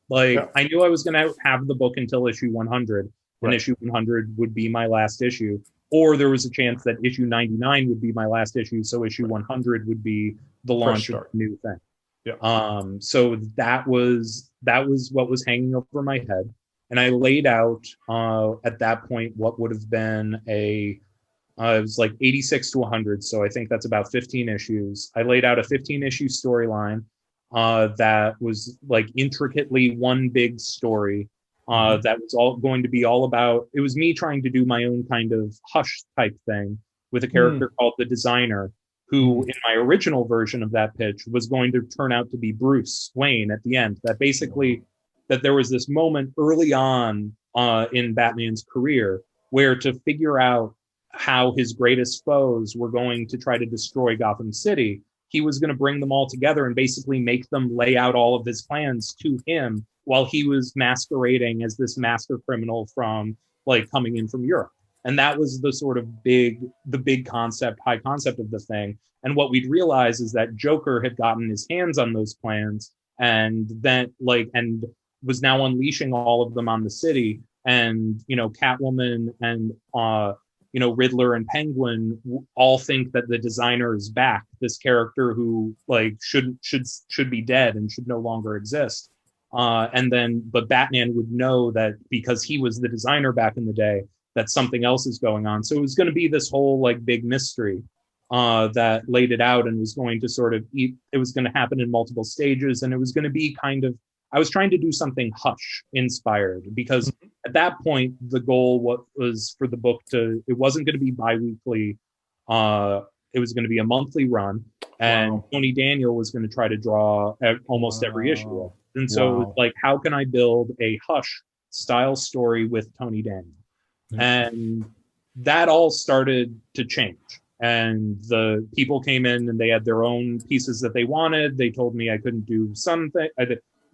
Like, Yeah. I knew I was going to have the book until issue 100, and Right. issue 100 would be my last issue. Or there was a chance that issue 99 would be my last issue, so issue Right. 100 would be the Fresh launch of start. the new thing. Yeah. So that was what was hanging over my head, and I laid out at that point what would have been a it was like 86 to 100, so I think that's about 15 issues. I laid out a 15 issue storyline that was like intricately one big story Hmm. that was all going to be all about. It was me trying to do my own kind of Hush type thing with a Mm. character called the Designer, who Mm. in my original version of that pitch was going to turn out to be Bruce Wayne at the end. That Wow. basically that there was this moment early on in Batman's career where to figure out how his greatest foes were going to try to destroy Gotham City, he was going to bring them all together and basically make them lay out all of his plans to him while he was masquerading as this master criminal from like coming in from Europe. And that was the sort of big concept, high concept of the thing. And what we'd realize is that Joker had gotten his hands on those plans and then and was now unleashing all of them on the city. And, Catwoman and Riddler and Penguin all think that the Designer is back, this character who like should be dead and should no longer exist. But Batman would know that because he was the Designer back in the day, that something else is going on. So it was going to be this whole like big mystery that laid it out and was going to sort of it was going to happen in multiple stages, and it was going to be kind of, I was trying to do something Hush inspired because at that point the goal was for the book to, it wasn't going to be bi-weekly, it was going to be a monthly run, and Wow. Tony Daniel was going to try to draw almost every issue of Wow. it. And so it was Wow. like, how can I build a Hush style story with Tony Daniel? Yeah. And that all started to change, and the people came in and they had their own pieces that they wanted. They told me I couldn't do something.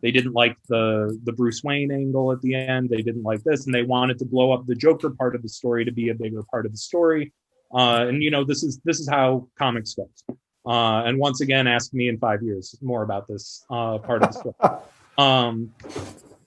They didn't like the Bruce Wayne angle at the end. They didn't like this, and they wanted to blow up the Joker part of the story to be a bigger part of the story. And this is how comics goes. And once again, ask me in 5 years more about this part of the story. Um,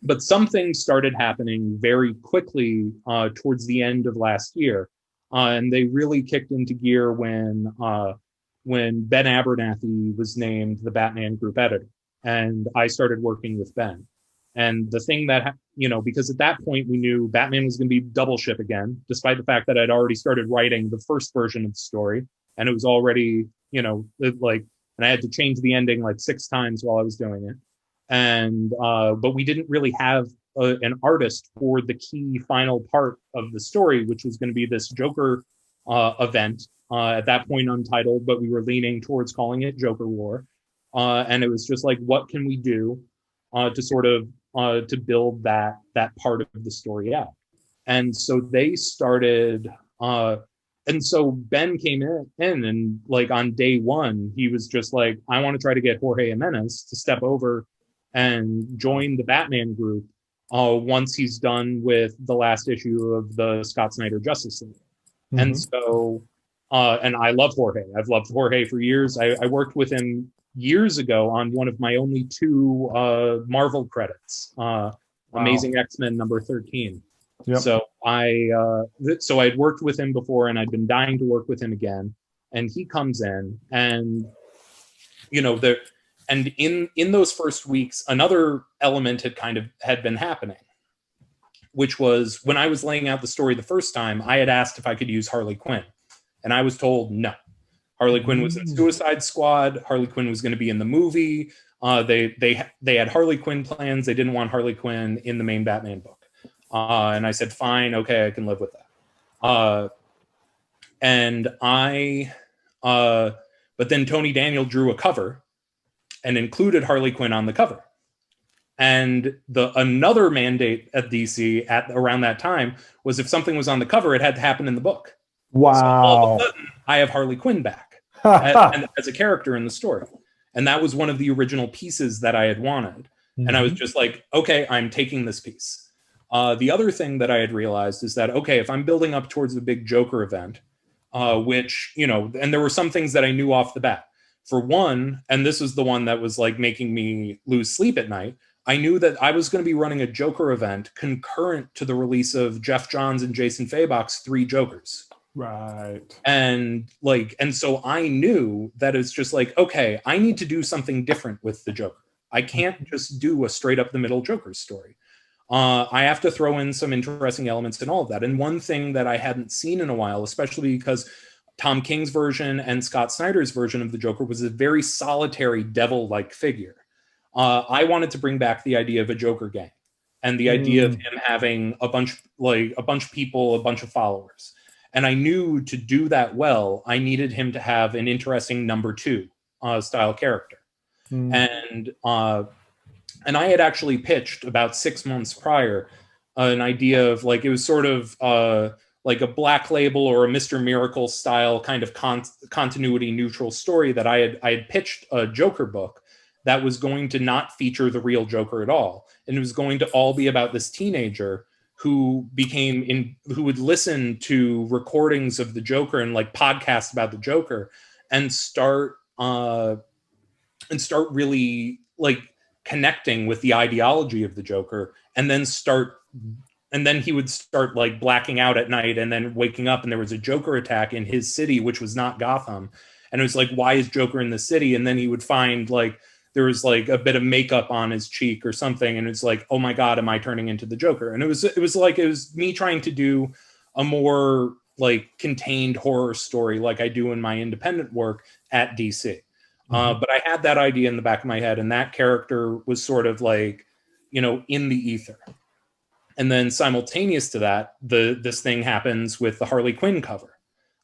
but some things started happening very quickly towards the end of last year, and they really kicked into gear when Ben Abernathy was named the Batman Group editor, and I started working with Ben. And the thing that because at that point we knew Batman was going to be double ship again, despite the fact that I'd already started writing the first version of the story, and it was already and I had to change the ending like 6 times while I was doing it, and but we didn't really have an artist for the key final part of the story, which was going to be this Joker event, at that point untitled, but we were leaning towards calling it Joker War. And it was just like, what can we do to sort of to build that part of the story out? And so they started and so Ben came in and like on day one, he was just like, I want to try to get Jorge Jimenez to step over and Wow. join the Batman group once he's done with the last issue of the Scott Snyder Justice League. And Hmm. so, and I love Jorge. I've loved Jorge for years. I worked with him years ago on one of my only two Marvel credits, Wow. Amazing X-Men number 13. Yep. So I'd worked with him before, and I'd been dying to work with him again. And he comes in, and there, and in those first weeks, another element had been happening, which was when I was laying out the story the first time, I had asked if I could use Harley Quinn, and I was told no. Harley Quinn was in Mm. Suicide Squad. Harley Quinn was going to be in the movie. They had Harley Quinn plans. They didn't want Harley Quinn in the main Batman book. And I said, fine, okay, I can live with that. And I, but then Tony Daniel drew a cover and included Harley Quinn on the cover. And another mandate at DC at around that time was if something was on the cover, it had to happen in the book. So all of a Wow. sudden, I have Harley Quinn back as a character in the story. And that was one of the original pieces that I had wanted. And I was Hmm. just like, okay, I'm taking this piece. The other thing that I had realized is that, okay, if I'm building up towards the big Joker event, which, and there were some things that I knew off the bat. For one, and this was the one that was like making me lose sleep at night, I knew that I was going to be running a Joker event concurrent to the release of Jeff Johns and Jason Fabok's 3 Jokers. Right. And so I knew that it's just like, okay, I need to do something different with the Joker. I can't just do a straight up the middle Joker story. I have to throw in some interesting elements and all of that. And one thing that I hadn't seen in a while, especially because Tom King's version and Scott Snyder's version of the Joker was a very solitary devil-like figure. I wanted to bring back the idea of a Joker gang and the idea of him having a bunch of people, a bunch of followers. And I knew to do that well, I needed him to have an interesting number 2 style character. And I had actually pitched about 6 months prior an idea of like, it was sort of like a Black Label or a Mr. Miracle style kind of continuity neutral story that I had pitched a Joker book that was going to not feature the real Joker at all. And it was going to all be about this teenager who would listen to recordings of the Joker and like podcasts about the Joker and start really like connecting with the ideology of the Joker, and then he would start like blacking out at night and then waking up and there was a Joker attack in his city, which was not Gotham. And it was like, why is Joker in the city? And then he would find like there was like a bit of makeup on his cheek or something, and it's like, oh my God, am I turning into the Joker? And it was me trying to do a more like contained horror story like I do in my independent work at DC. But I had that idea in the back of my head, and that character was sort of like, in the ether. And then simultaneous to that, this thing happens with the Harley Quinn cover.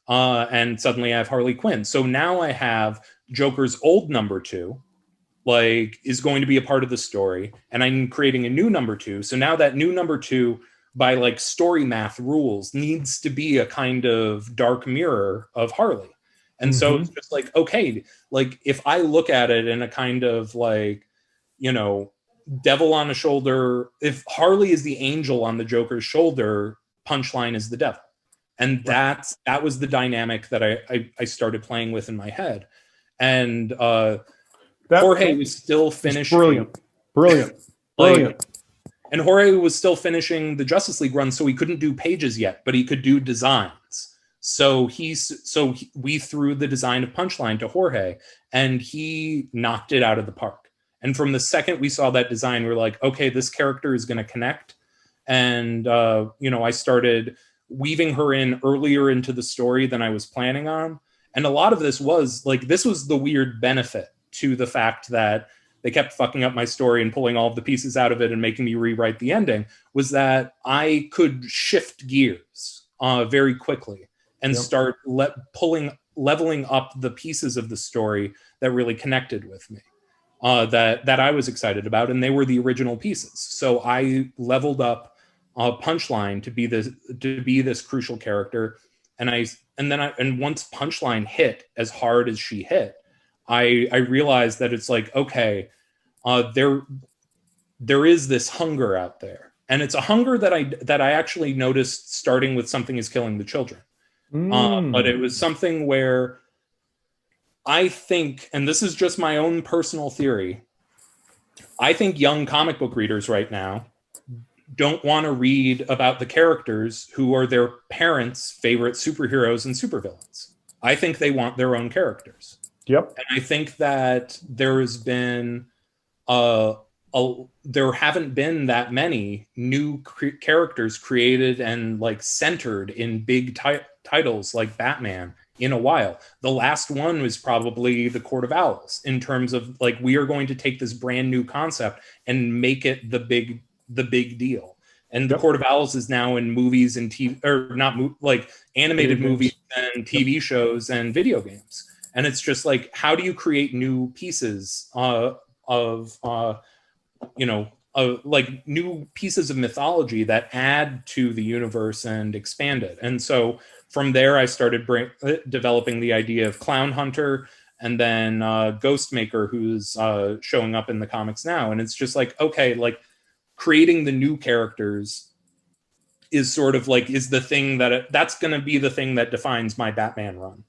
And suddenly I have Harley Quinn. So now I have Joker's old number 2, like, is going to be a part of the story. And I'm creating a new number 2. So now that new number 2, by like story math rules, needs to be a kind of dark mirror of Harley. And so it's just like, okay, like if I look at it in a kind of like, devil on a shoulder, if Harley is the angel on the Joker's shoulder, Punchline is the devil. And that was the dynamic that I started playing with in my head. And Jorge was still finishing. Brilliant. And Jorge was still finishing the Justice League run, so he couldn't do pages yet, but he could do designs. So we threw the design of Punchline to Jorge, and he knocked it out of the park. And from the second we saw that design, we're like, okay, this character is going to connect. And I started weaving her in earlier into the story than I was planning on. And a lot of this was like, this was the weird benefit to the fact that they kept fucking up my story and pulling all of the pieces out of it and making me rewrite the ending, was that I could shift gears very quickly and start leveling up the pieces of the story that really connected with me, that I was excited about, and they were the original pieces. So I leveled up Punchline to be this crucial character, and once Punchline hit as hard as she hit, I realized that it's like, okay, there is this hunger out there, and it's a hunger that I actually noticed starting with Something Is Killing the Children. But it was something where I think, and this is just my own personal theory, I think young comic book readers right now don't want to read about the characters who are their parents' favorite superheroes and supervillains. I think they want their own characters. Yep. And I think that there's been there haven't been that many new characters created and like centered in big titles like Batman in a while. The last one was probably the Court of Owls, in terms of like, we are going to take this brand new concept and make it the big deal. And the Court of Owls is now in movies and TV, or not like animated movies and TV shows and video games. And it's just like, how do you create new pieces like new pieces of mythology that add to the universe and expand it? And so from there, I started developing the idea of Clown Hunter, and then Ghostmaker, who's showing up in the comics now. And it's just like, okay, like creating the new characters is sort of like, is the thing that's going to be the thing that defines my Batman run.